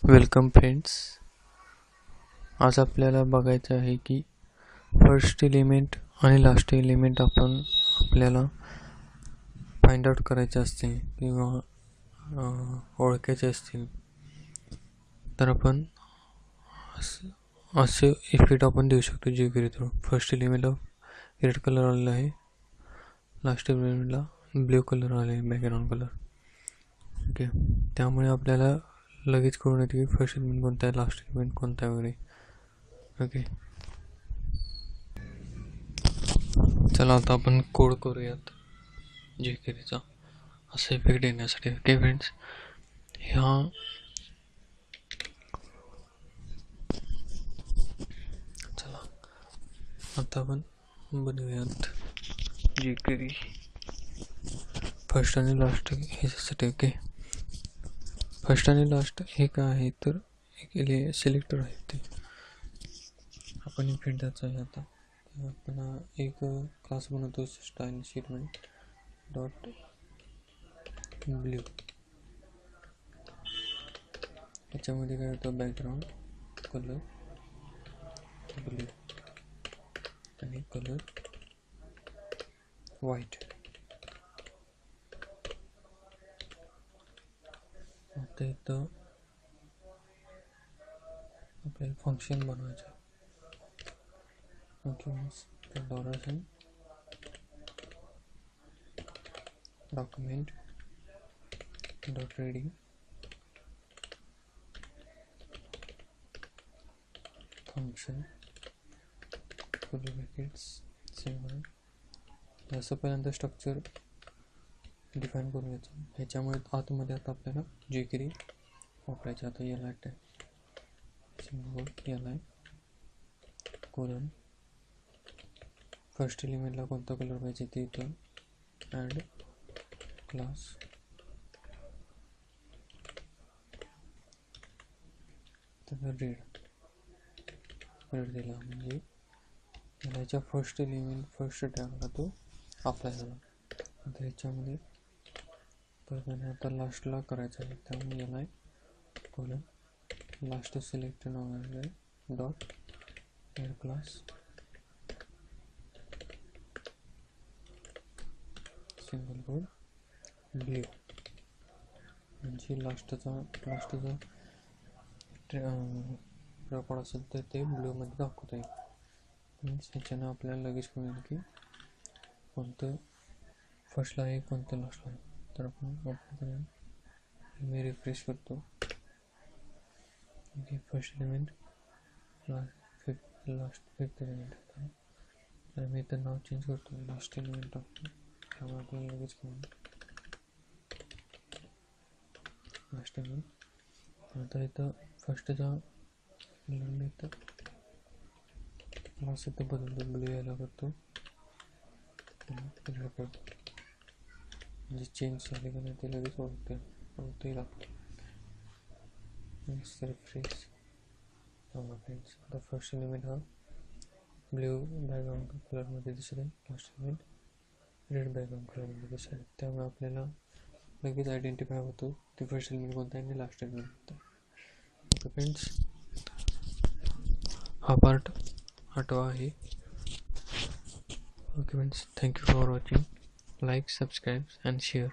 Welcome friends. आज आपल्याला बघायचं आहे की फर्स्ट एलिमेंट आणि लास्ट एलिमेंट आपल्याला फाइंड आउट करायचे असते किंवा ओळखायचे असतील तर आपण असे इफेक्ट आपण देऊ शकतो jQuery थ्रू. फर्स्ट एलिमेंटला रेड कलर आलेला आहे, लास्ट एलिमेंटला ब्ल्यू कलर आले आहे, बॅकग्राऊंड कलर. ओके, त्यामुळे आपल्याला लगेच कळून येते की फर्स्ट एलिमेंट कोणता आहे, लास्ट एलिमेंट कोणता आहे वगैरे. ओके, चला आता आपण कोड करूयात jQueryचा असा इफेक्ट येण्यासाठी. ओके फ्रेंड्स, चला आता आपण बनवूयात jQuery फर्स्ट आणि लास्ट ह्याच्यासाठी. ओके, फर्स्ट आणि लास्ट हे काय आहे तर एक सिलेक्टर आहे, ते आपण इफेक्ट द्यायचा आहे. आता आपण एक क्लास बनवतो स्टाईल स्टेटमेंट डॉट ब्ल्यू. याच्यामध्ये काय होतं, बॅकग्राऊंड कलर ब्ल्यू आणि कलर व्हाईट. आता इथं आपल्याला फंक्शन बनवायचं. $, document dot reading function curly brackets symbol. असं पहिल्यांदा स्ट्रक्चर डिफाईन करून घ्यायचं. ह्याच्यामुळे आतमध्ये आता आपल्याला jQuery वापरायचं. आता याला सिम्बॉल याला कोलन फर्स्ट एलिमेंटला कोणता कलर पाहिजे ते इथं ॲड क्लास तर रेड दिला, म्हणजे याच्या फर्स्ट एलिमेंट फर्स्ट टॅगला तो अप्लाय झाला. आता ह्याच्यामध्ये परत आता लास्टला करायचं आहे, त्यामुळे याला कोलन लास्ट सिलेक्ट नाव आहे dot add class single quote blue, म्हणजे लास्टचा रेकॉर्ड असेल तर ते ब्ल्यूमध्ये दाखवता येईल. मीन्स ह्याच्यानं आपल्याला लगेच कळेल की कोणतं फर्स्टला आहे कोणतं लास्टला आहे. तर आपण मी रिफ्रेश करतो. First element last fifth element होता, तर मी इथं नाव चेंज करतो, लास्ट एलिमेंट टाकतो. त्यामुळे आपल्याला लगेच कळून लास्ट एलिमेंट. आता इथं फर्स्टचा एलिमेंट लास्ट इथं बदलतो, ब्ल्यू यायला करतो, म्हणजे चेंज झाले का नाही ते लगेच ओळखते लागतो. रिफ्रेश. फ्रेंड्स, आता फर्स्ट एलिमेंट हा ब्ल्यू बॅकग्राऊंड कलरमध्ये दिसत आहे, लास्ट एलिमेंट रेड बॅकग्राऊंड कलरमध्ये दिसत आहे. त्यामुळे आपल्याला लगेच आयडेंटिफाय होतो ते फर्स्ट एलिमेंट कोणता आहे आणि लास्ट एलिमेंट कोणता आहे. ओके फ्रेंड्स, हा पार्ट 8वा आहे. Okay friends, thank you for watching. Like, subscribe and share.